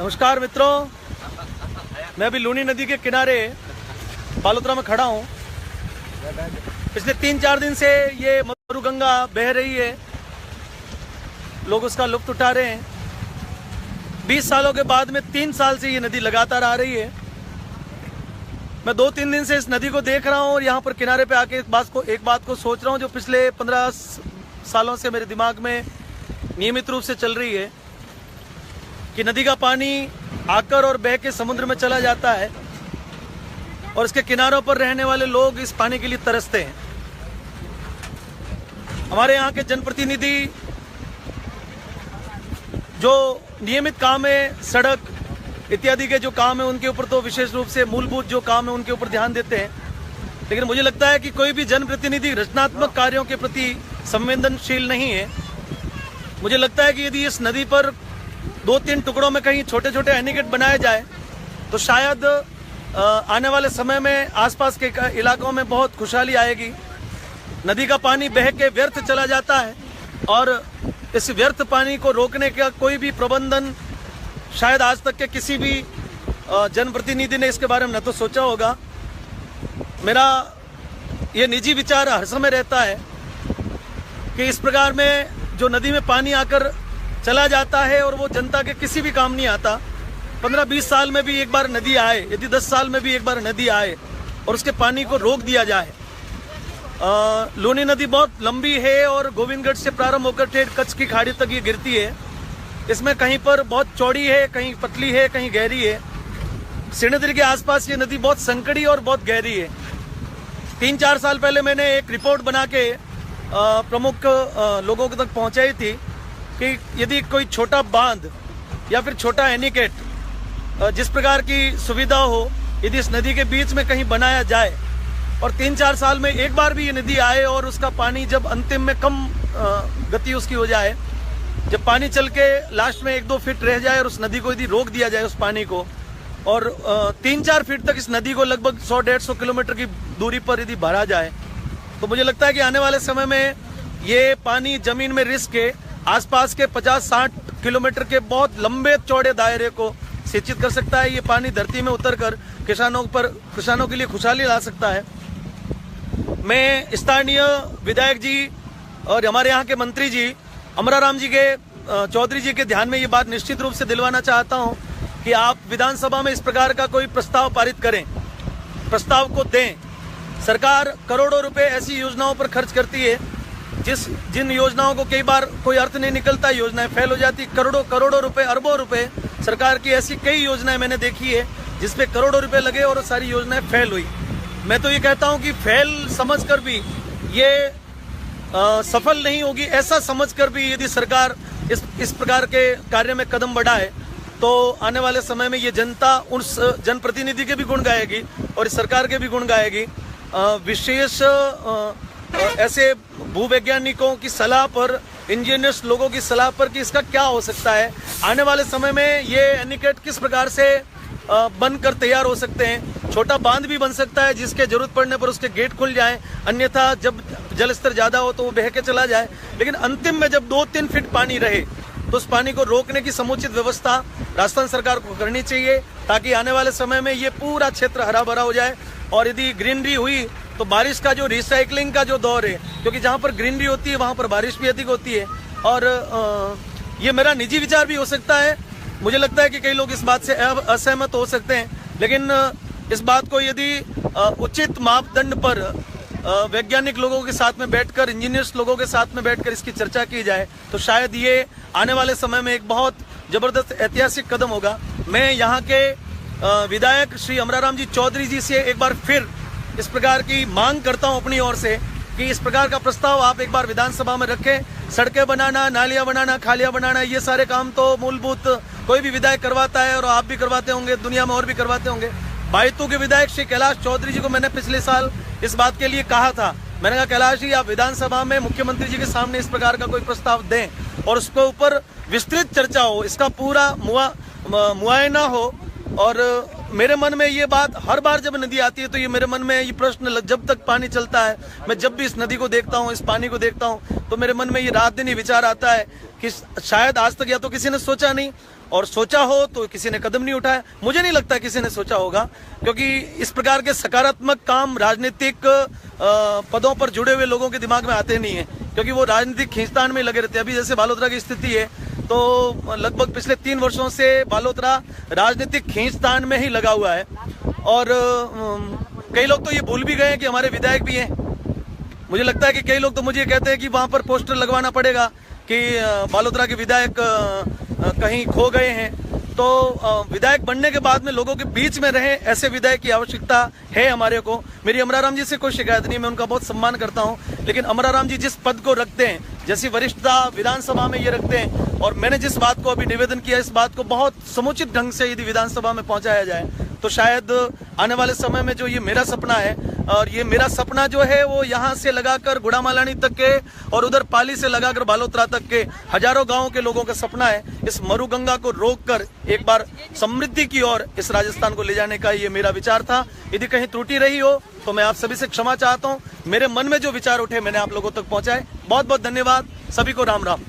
नमस्कार मित्रों, मैं अभी लूनी नदी के किनारे बालोतरा में खड़ा हूँ। पिछले 3-4 दिन से ये मरुगंगा बह रही है, लोग उसका लुत्फ उठा रहे हैं। 20 सालों के बाद में 3 साल से ये नदी लगातार आ रही है। मैं 2-3 दिन से इस नदी को देख रहा हूँ और यहाँ पर किनारे पे आके एक बात को सोच रहा हूँ जो पिछले 15 सालों से मेरे दिमाग में नियमित रूप से चल रही है कि नदी का पानी आकर और बह के समुद्र में चला जाता है और इसके किनारों पर रहने वाले लोग इस पानी के लिए तरसते हैं। हमारे यहाँ के जनप्रतिनिधि जो नियमित काम है, सड़क इत्यादि के जो काम है उनके ऊपर तो विशेष रूप से मूलभूत जो काम है उनके ऊपर ध्यान देते हैं, लेकिन मुझे लगता है कि कोई भी जनप्रतिनिधि रचनात्मक कार्यों के प्रति संवेदनशील नहीं है। मुझे लगता है कि यदि इस नदी पर 2-3 टुकड़ों में कहीं छोटे छोटे एनीकट बनाए जाए तो शायद आने वाले समय में आसपास के इलाकों में बहुत खुशहाली आएगी। नदी का पानी बह के व्यर्थ चला जाता है और इस व्यर्थ पानी को रोकने का कोई भी प्रबंधन शायद आज तक के किसी भी जनप्रतिनिधि ने इसके बारे में न तो सोचा होगा। मेरा ये निजी विचार हर समय रहता है कि इस प्रकार में जो नदी में पानी आकर चला जाता है और वो जनता के किसी भी काम नहीं आता। 15-20 साल में भी एक बार नदी आए, यदि 10 साल में भी एक बार नदी आए और उसके पानी को रोक दिया जाए। लूनी नदी बहुत लंबी है और गोविंदगढ़ से प्रारंभ होकर ठेठ कच्छ की खाड़ी तक ये गिरती है। इसमें कहीं पर बहुत चौड़ी है, कहीं पतली है, कहीं गहरी है। श्रीनगर के आसपास ये नदी बहुत संकड़ी और बहुत गहरी है। 3-4 साल पहले मैंने एक रिपोर्ट बना के प्रमुख लोगों तक पहुंचाई थी कि यदि कोई छोटा बांध या फिर छोटा एनीकट जिस प्रकार की सुविधा हो यदि इस नदी के बीच में कहीं बनाया जाए और 3-4 साल में एक बार भी ये नदी आए और उसका पानी जब अंतिम में कम गति उसकी हो जाए, जब पानी चल के लास्ट में 1-2 फीट रह जाए और उस नदी को यदि रोक दिया जाए उस पानी को और 3-4 फीट तक इस नदी को लगभग 100-150 किलोमीटर की दूरी पर यदि भरा जाए तो मुझे लगता है कि आने वाले समय में ये पानी जमीन में रिस के आसपास के 50-60 किलोमीटर के बहुत लंबे चौड़े दायरे को सिंचित कर सकता है। ये पानी धरती में उतरकर किसानों के लिए खुशहाली ला सकता है। मैं स्थानीय विधायक जी और हमारे यहाँ के मंत्री जी अमराराम जी के चौधरी जी के ध्यान में ये बात निश्चित रूप से दिलवाना चाहता हूँ कि आप विधानसभा में इस प्रकार का कोई प्रस्ताव पारित करें, प्रस्ताव को दें। सरकार करोड़ों रुपए ऐसी योजनाओं पर खर्च करती है जिन योजनाओं को कई बार कोई अर्थ नहीं निकलता, योजनाएं फेल हो जाती। करोड़ों रुपए, अरबों रुपए सरकार की ऐसी कई योजनाएं मैंने देखी है जिसपे करोड़ों रुपए लगे और सारी योजनाएं फेल हुई। मैं तो ये कहता हूं कि फेल समझकर भी ये सफल नहीं होगी, ऐसा समझकर भी यदि सरकार इस प्रकार के कार्य में कदम बढ़ाए तो आने वाले समय में ये जनता उस जनप्रतिनिधि के भी गुण गाएगी और इस सरकार के भी गुण गाएगी। विशेष ऐसे भूवैज्ञानिकों की सलाह पर, इंजीनियर्स लोगों की सलाह पर कि इसका क्या हो सकता है, आने वाले समय में ये एनीकट किस प्रकार से बनकर तैयार हो सकते हैं। छोटा बांध भी बन सकता है जिसके जरूरत पड़ने पर उसके गेट खुल जाएं, अन्यथा जब जल स्तर ज्यादा हो तो वो बह के चला जाए। लेकिन अंतिम में जब 2-3 फीट पानी रहे तो उस पानी को रोकने की समुचित व्यवस्था राजस्थान सरकार को करनी चाहिए ताकि आने वाले समय में ये पूरा क्षेत्र हरा भरा हो जाए। और यदि ग्रीनरी हुई तो बारिश का जो रिसाइकलिंग का जो दौर है, क्योंकि जहाँ पर ग्रीनरी होती है वहाँ पर बारिश भी अधिक होती है। और ये मेरा निजी विचार भी हो सकता है, मुझे लगता है कि कई लोग इस बात से असहमत हो सकते हैं, लेकिन इस बात को यदि उचित मापदंड पर वैज्ञानिक लोगों के साथ में बैठकर, इंजीनियर्स लोगों के साथ में बैठकर इसकी चर्चा की जाए तो शायद ये आने वाले समय में एक बहुत जबरदस्त ऐतिहासिक कदम होगा। मैं यहाँ के विधायक श्री अमराराम जी चौधरी जी से एक बार फिर इस प्रकार की मांग करता हूं अपनी ओर से कि इस प्रकार का प्रस्ताव आप एक बार विधानसभा में रखें। सड़कें बनाना, नालियां बनाना, खालियां बनाना, ये सारे काम तो मूलभूत कोई भी विधायक करवाता है और आप भी करवाते होंगे, दुनिया में और भी करवाते होंगे। बायतू के विधायक श्री कैलाश चौधरी जी को मैंने पिछले साल इस बात के लिए कहा था, मैंने कहा कैलाश जी आप विधानसभा में मुख्यमंत्री जी के सामने इस प्रकार का कोई प्रस्ताव दें और उसके ऊपर विस्तृत चर्चा हो, इसका पूरा मुआयना हो। और मेरे मन में ये बात हर बार जब नदी आती है तो ये मेरे मन में ये प्रश्न जब तक पानी चलता है, मैं जब भी इस नदी को देखता हूँ, इस पानी को देखता हूँ तो मेरे मन में ये रात दिन ही विचार आता है कि शायद आज तक या तो किसी ने सोचा नहीं, और सोचा हो तो किसी ने कदम नहीं उठाया। मुझे नहीं लगता किसी ने सोचा होगा, क्योंकि इस प्रकार के सकारात्मक काम राजनीतिक पदों पर जुड़े हुए लोगों के दिमाग में आते नहीं है, क्योंकि वो राजनीतिक खींचतान में लगे रहते हैं। अभी जैसे बालोतरा की स्थिति है, तो लगभग पिछले 3 वर्षों से बालोतरा राजनीतिक खींचतान में ही लगा हुआ है। और कई लोग तो ये भूल भी गए हैं कि हमारे विधायक भी हैं। मुझे लगता है कि कई लोग तो मुझे कहते हैं कि वहां पर पोस्टर लगवाना पड़ेगा कि बालोतरा के विधायक कहीं खो गए हैं। तो विधायक बनने के बाद में लोगों के बीच में रहे ऐसे विधायक की आवश्यकता है हमारे को। मेरी अमराराम जी से कोई शिकायत नहीं, मैं उनका बहुत सम्मान करता हूं, लेकिन अमराराम जी जिस पद को रखते हैं, जैसी वरिष्ठता विधानसभा में ये रखते हैं, और मैंने जिस बात को अभी निवेदन किया, इस बात को बहुत समुचित ढंग से यदि विधानसभा में पहुंचाया जाए तो शायद आने वाले समय में जो ये मेरा सपना है, और ये मेरा सपना जो है वो यहाँ से लगाकर गुड़ामालानी तक के और उधर पाली से लगाकर बालोतरा तक के हजारों गांवों के लोगों का सपना है। इस मरुगंगा को रोककर एक बार समृद्धि की ओर इस राजस्थान को ले जाने का ये मेरा विचार था। यदि कहीं त्रुटि रही हो तो मैं आप सभी से क्षमा चाहता हूँ। मेरे मन में जो विचार उठे मैंने आप लोगों तक पहुंचाए। बहुत बहुत धन्यवाद, सभी को राम राम।